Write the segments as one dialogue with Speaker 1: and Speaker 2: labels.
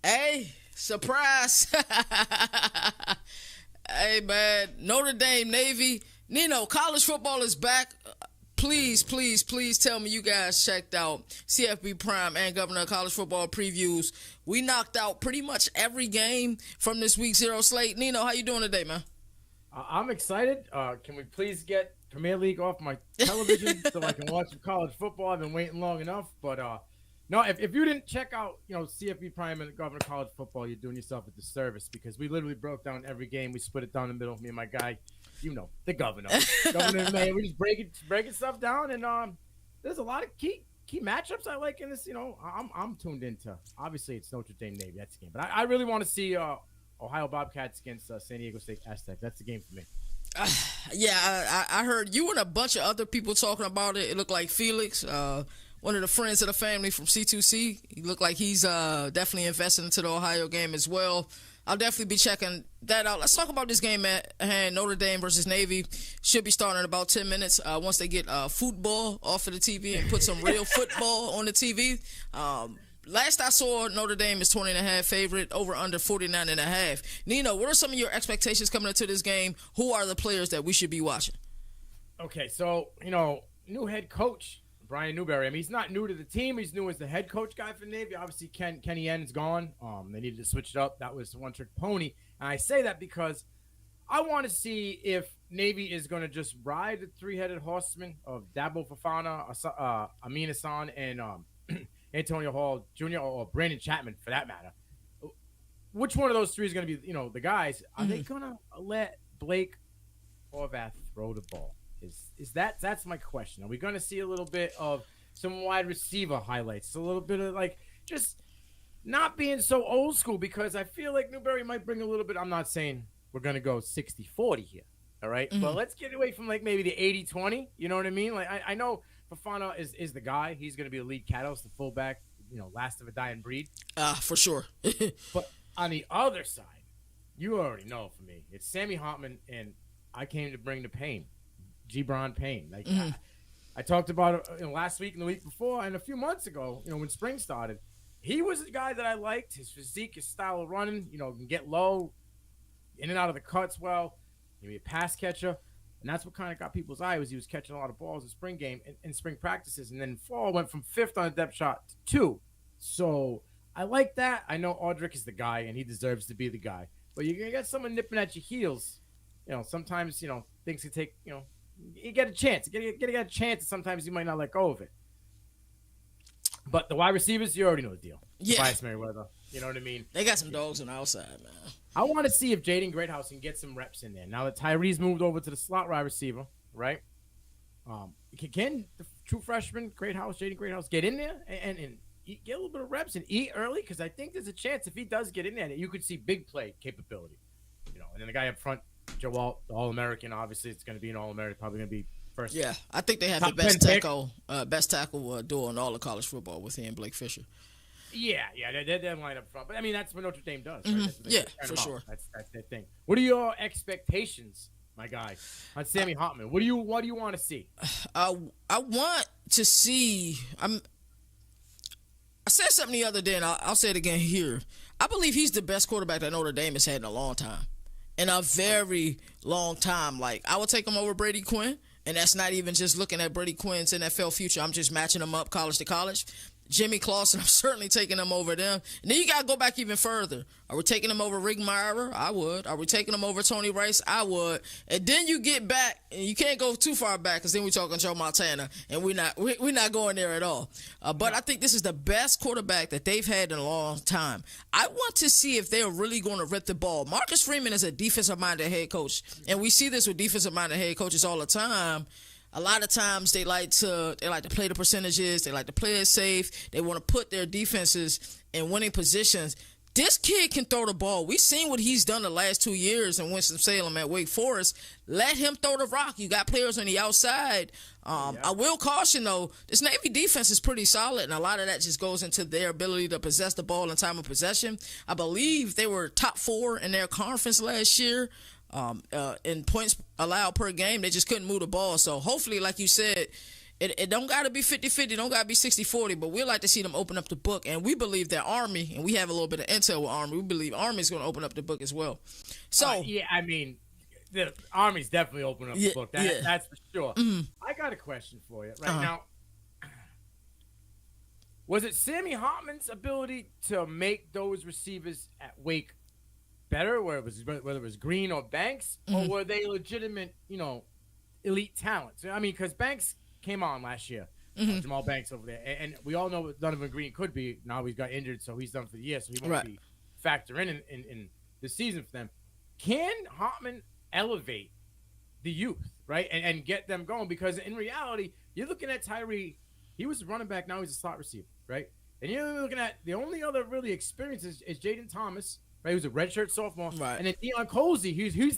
Speaker 1: Hey, surprise. Hey, man. Notre Dame, Navy. Nino, college football is back. Please, please, please tell me you guys checked out CFB Prime and Governor College Football previews. We knocked out pretty much every game from this week 0 slate. Nino, how you doing today, man?
Speaker 2: I'm excited. Can we please get Premier League off my television so I can watch some college football? I've been waiting long enough. But no, if you didn't check out, CFB Prime and Governor College Football, you're doing yourself a disservice because we literally broke down every game. We split it down the middle. Me and my guy, the governor, Governor May. We just breaking stuff down, and there's a lot of key matchups I like in this. I'm tuned into. Obviously, it's Notre Dame Navy. That's the game, but I really want to see Ohio Bobcats against San Diego State Aztecs. That's the game for me.
Speaker 1: Yeah, I heard you and a bunch of other people talking about it. It looked like Felix, one of the friends of the family from C2C. He looked like he's definitely investing into the Ohio game as well. I'll definitely be checking that out. Let's talk about this game at hand. Notre Dame versus Navy should be starting in about 10 minutes once they get football off of the TV and put some real football on the TV. Last I saw, Notre Dame is 20.5 favorite, over under 49.5. Nino, what are some of your expectations coming into this game? Who are the players that we should be watching?
Speaker 2: Okay, so, new head coach, Brian Newberry. I mean, he's not new to the team. He's new as the head coach guy for Navy. Obviously, Kenny N's gone. They needed to switch it up. That was the one-trick pony. And I say that because I want to see if Navy is going to just ride the three-headed horseman of Dabo Fofana, Amin Hassan, and Antonio Hall Jr. or Brandon Chapman, for that matter. Which one of those three is going to be, the guys? Are they going to let Blake Horvath throw the ball? That's my question. Are we going to see a little bit of some wide receiver highlights? A little bit of just not being so old school, because I feel like Newberry might bring a little bit. I'm not saying we're going to go 60-40 here. All right. But let's get away from maybe the 80-20. You know what I mean? I know Fofana is the guy. He's going to be the lead catalyst, the fullback, last of a dying breed.
Speaker 1: For sure.
Speaker 2: But on the other side, you already know for me, it's Sammy Hartman, and I came to bring the pain, Gibran Payne. I talked about it last week and the week before, and a few months ago, when spring started, he was the guy that I liked. His physique, his style of running, can get low, in and out of the cuts well. He'd be a pass catcher. And that's what kind of got people's eye, was he was catching a lot of balls in spring game and spring practices. And then fall went from 5th on the depth chart to 2. So I like that. I know Audric is the guy, and he deserves to be the guy. But you're going to get someone nipping at your heels. Sometimes, things can take, you get a chance. You get a chance, and sometimes you might not let go of it. But the wide receivers, you already know the deal.
Speaker 1: Yeah.
Speaker 2: Tobias Merriweather. You know what I mean?
Speaker 1: They got some dogs on the outside, man.
Speaker 2: I want to see if Jaden Greathouse can get some reps in there. Now that Tyree's moved over to the slot wide receiver, right? Can the true freshman Jaden Greathouse, get in there and get a little bit of reps and eat early? Because I think there's a chance if he does get in there that you could see big play capability. And then the guy up front, Joe Alt, the All-American, obviously it's going to be an All-American, probably going to be first.
Speaker 1: Yeah, I think they have the best tackle duo in all of college football with him and Blake Fisher.
Speaker 2: Yeah, they're line up front. But, I mean, that's what Notre Dame does. Right?
Speaker 1: Yeah, for sure.
Speaker 2: That's their thing. What are your expectations, my guy, on Sammy Hartman? What do you want to see?
Speaker 1: I want to see – I said something the other day, and I'll say it again here. I believe he's the best quarterback that Notre Dame has had in a long time. In a very long time. I would take him over Brady Quinn, and that's not even just looking at Brady Quinn's NFL future. I'm just matching them up college to college. Jimmy Clausen, I'm certainly taking them over them. And then you got to go back even further. Are we taking them over Rick Meyer? I would. Are we taking them over Tony Rice? I would. And then you get back, and you can't go too far back because then we're talking Joe Montana, and we're not going there at all. But I think this is the best quarterback that they've had in a long time. I want to see if they're really going to rip the ball. Marcus Freeman is a defensive-minded head coach, and we see this with defensive-minded head coaches all the time. A lot of times they like to play the percentages. They like to play it safe. They want to put their defenses in winning positions. This kid can throw the ball. We've seen what he's done the last 2 years in Winston-Salem at Wake Forest. Let him throw the rock. You got players on the outside. I will caution, though, this Navy defense is pretty solid, and a lot of that just goes into their ability to possess the ball in time of possession. I believe they were top 4 in their conference last year. In points allowed per game, they just couldn't move the ball. So hopefully, like you said, It don't got to be 50-50, don't got to be 60-40, but we'd like to see them open up the book. And we believe that Army, and we have a little bit of intel with Army, we believe Army's going to open up the book as well. So
Speaker 2: yeah, I mean, the Army's definitely opening up the book. That's for sure. Mm-hmm. I got a question for you right now. Was it Sammy Hartman's ability to make those receivers at Wake better, whether it was Green or Banks, or were they legitimate, elite talents? I mean, because Banks came on last year, Jamal Banks over there, and we all know what Donovan Green could be. Now he's got injured, so he's done for the year, so he won't be factoring in the season for them. Can Hartman elevate the youth, right, and get them going? Because in reality, you're looking at Tyree. He was a running back, now he's a slot receiver, right? And you're looking at the only other really experience is Jaden Thomas, right? Who's a redshirt sophomore,
Speaker 1: right?
Speaker 2: And then Deion Colsey, he's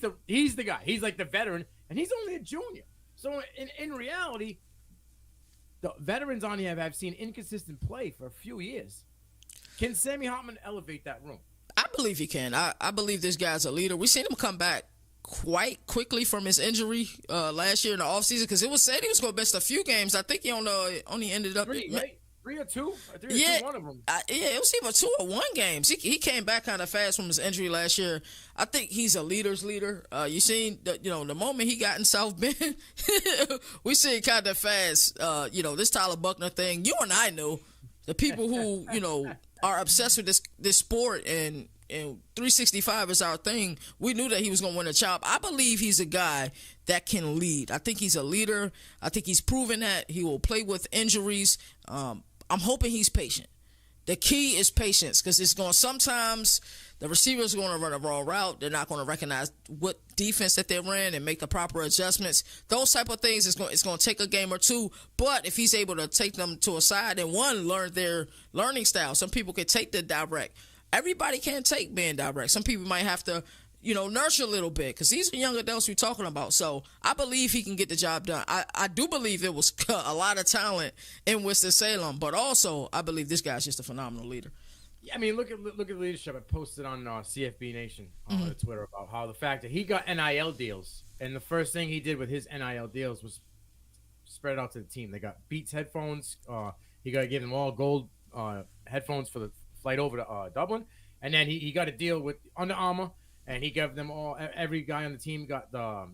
Speaker 2: the guy. He's like the veteran, and he's only a junior. So in reality, the veterans on here have seen inconsistent play for a few years. Can Sammy Hartman elevate that room?
Speaker 1: I believe he can. I believe this guy's a leader. We've seen him come back quite quickly from his injury last year in the offseason, because it was said he was going to miss a few games. I think he only ended up
Speaker 2: 3, right? 3 or 2? One of them.
Speaker 1: It was either 2 or 1 games. He came back kind of fast from his injury last year. I think he's a leader's leader. You seen the moment he got in South Bend, we seen kind of fast. This Tyler Buckner thing. You and I knew the people who are obsessed with this sport and 365 is our thing. We knew that he was going to win a chop. I believe he's a guy that can lead. I think he's a leader. I think he's proven that he will play with injuries. I'm hoping he's patient. The key is patience, because sometimes the receivers are going to run a wrong route. They're not going to recognize what defense that they ran and make the proper adjustments. Those type of things, it's going to take a game or two. But if he's able to take them to a side and learn their learning style. Some people can take the direct. Everybody can't take being direct. Some people might have to, nurture a little bit, because these are young adults we're talking about. So I believe he can get the job done. I do believe there was a lot of talent in Winston-Salem, but also I believe this guy's just a phenomenal leader.
Speaker 2: Yeah, I mean, look at the leadership. I posted on CFB Nation on Twitter about how the fact that he got NIL deals, and the first thing he did with his NIL deals was spread it out to the team. They got Beats headphones. He got to give them all gold headphones for the flight over to Dublin, and then he got a deal with Under Armour, and he gave them all. Every guy on the team got the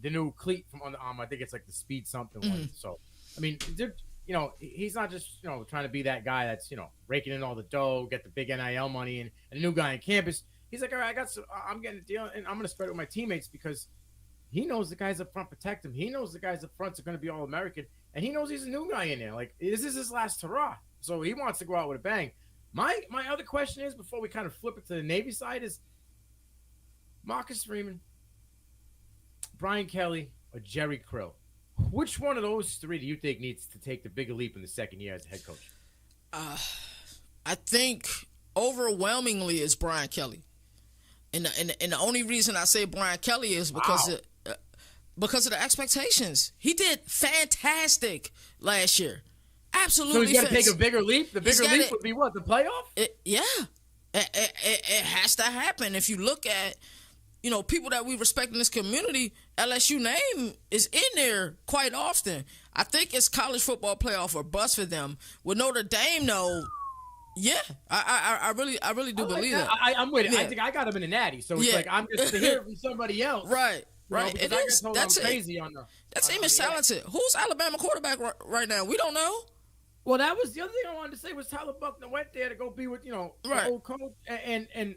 Speaker 2: new cleat from Under Armour. I think it's like the Speed something one. So I mean, he's not just trying to be that guy that's raking in all the dough, get the big NIL money, and a new guy on campus. He's like, all right, I'm getting a deal, and I'm gonna spread it with my teammates, because he knows the guys up front protect him. He knows the guys up front are gonna be all American, and he knows he's a new guy in there. Like, this is his last hurrah, so he wants to go out with a bang. My other question is, before we kind of flip it to the Navy side, is Marcus Freeman, Brian Kelly, or Jerry Krill. Which one of those 3 do you think needs to take the bigger leap in the second year as a head coach?
Speaker 1: I think overwhelmingly it's Brian Kelly, and the only reason I say Brian Kelly is because of the expectations. He did fantastic last year. Absolutely.
Speaker 2: So he's got to take a bigger leap? The bigger leap would be what? The playoff?
Speaker 1: It has to happen. If you look at, people that we respect in this community, LSU name is in there quite often. I think it's college football playoff or bust for them. With Notre Dame, though, yeah, I really do believe that.
Speaker 2: I'm with it. Yeah. I think I got him in the natty. So it's like, I'm just to hear it from somebody else.
Speaker 1: Right. Right.
Speaker 2: It is. That's crazy on the.
Speaker 1: That team is talented. Who's Alabama quarterback right now? We don't know.
Speaker 2: Well, that was the other thing I wanted to say was Tyler Buckner went there to go be with, the old coach. And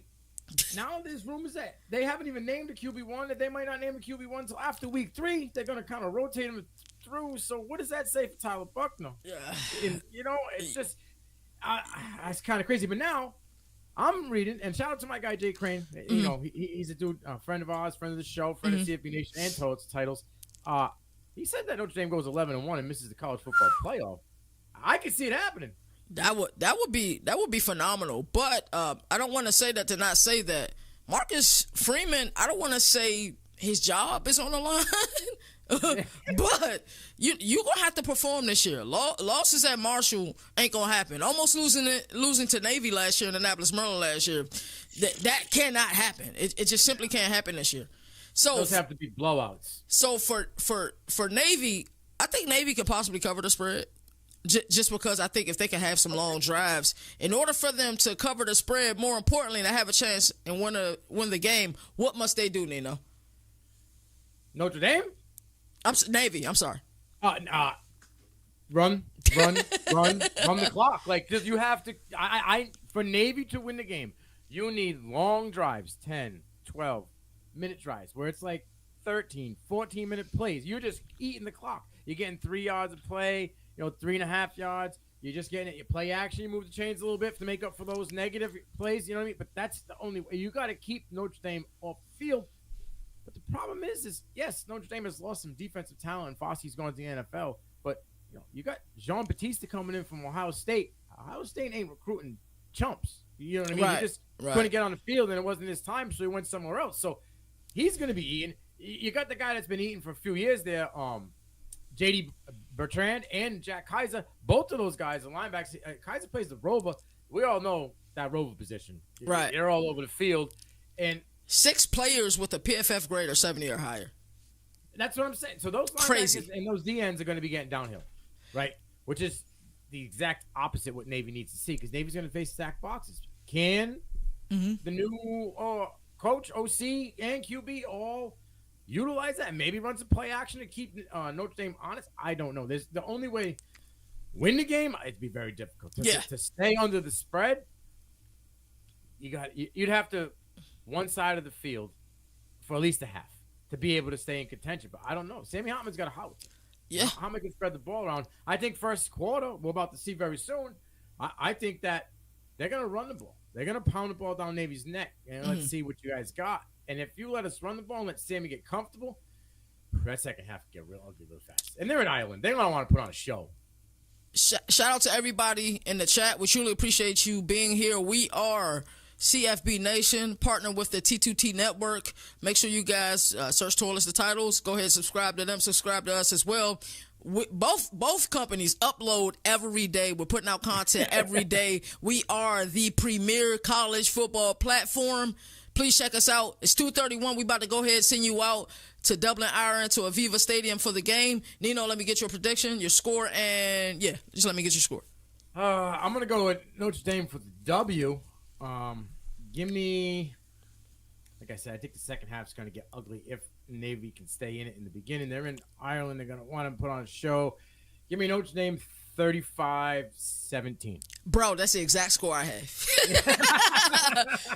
Speaker 2: now there's rumors that they haven't even named a QB1, that they might not name a QB1 until after week 3. They're going to kind of rotate him through. So what does that say for Tyler Buckner? Yeah. And, it's just, it's kind of crazy. But now I'm reading, and shout out to my guy, Jay Crane. He's a dude, a friend of ours, friend of the show, friend of CFB Nation and Toads Titles. He said that Notre Dame goes 11-1 and misses the college football playoff. I can see it happening.
Speaker 1: That would be phenomenal. But I don't want to say that to not say that. Marcus Freeman, I don't want to say his job is on the line. But you're gonna have to perform this year. Losses at Marshall ain't gonna happen. Almost losing to Navy last year and Annapolis Maryland last year. That cannot happen. It just simply can't happen this year. So
Speaker 2: those have to be blowouts.
Speaker 1: So for Navy, I think Navy could possibly cover the spread. Just because I think if they can have some long drives, in order for them to cover the spread, more importantly, to have a chance and win the game, what must they do, Nino?
Speaker 2: Notre Dame?
Speaker 1: Navy, I'm sorry.
Speaker 2: Run the clock. Like, you have to for Navy to win the game, you need long drives, 10, 12-minute drives, where it's like 13, 14-minute plays. You're just eating the clock. You're getting 3 yards of play, 3.5 yards. You're just getting it. You play action, you move the chains a little bit to make up for those negative plays. You know what I mean? But that's the only way. You got to keep Notre Dame off the field. But the problem is yes, Notre Dame has lost some defensive talent. Fosse's going to the NFL. But you got Jean Baptiste coming in from Ohio State. Ohio State ain't recruiting chumps. You know what I mean?
Speaker 1: Right,
Speaker 2: He just couldn't get on the field, and it wasn't his time, so he went somewhere else. So he's going to be eating. You got the guy that's been eating for a few years there, J.D. Bertrand and Jack Kaiser. Both of those guys are linebackers. Kaiser plays the rover. We all know that rover position.
Speaker 1: Right.
Speaker 2: They're all over the field. And
Speaker 1: 6 players with a PFF grade are 70 or higher.
Speaker 2: That's what I'm saying. So those linebackers and those DNs are going to be getting downhill, right? Which is the exact opposite what Navy needs to see, because Navy's going to face stacked boxes. Can the new coach, OC, and QB all utilize that and maybe run some play action to keep Notre Dame honest? I don't know. There's the only way win the game. It'd be very difficult to stay under the spread. You'd have to one side of the field for at least a half to be able to stay in contention. But I don't know. Sammy Hartman's got a house.
Speaker 1: Yeah,
Speaker 2: Hartman can spread the ball around. I think first quarter we're about to see very soon. I think that they're gonna run the ball. They're gonna pound the ball down Navy's neck, and let's see what you guys got. And if you let us run the ball and let Sammy get comfortable, that second half can get real ugly real fast. And they're in Ireland. They don't want to put on a show.
Speaker 1: Shout out to everybody in the chat. We truly appreciate you being here. We are CFB Nation, partner with the T2T Network. Make sure you guys search Toilets the Titles. Go ahead and subscribe to them. Subscribe to us as well. Both companies upload every day. We're putting out content every day. We are the premier college football platform. Please check us out. It's 2:31. We about to go ahead and send you out to Dublin, Ireland, to Aviva Stadium for the game. Nino, let me get your prediction, your score, and just let me get your score.
Speaker 2: I'm going to go with Notre Dame for the W. Give me, like I said, I think the second half is going to get ugly if Navy can stay in it in the beginning. They're in Ireland. They're going to want to put on a show. Give me Notre Dame 35-17.
Speaker 1: Bro, that's the exact score I have.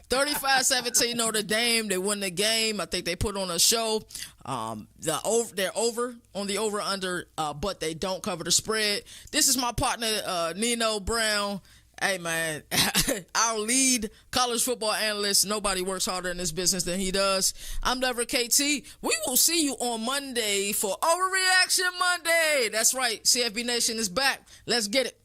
Speaker 1: 35-17 Notre Dame. They win the game. I think they put on a show. They're over on the over-under, but they don't cover the spread. This is my partner, Nino Brown. Hey, man, our lead college football analyst. Nobody works harder in this business than he does. I'm Never KT. We will see you on Monday for Overreaction Monday. That's right. CFB Nation is back. Let's get it.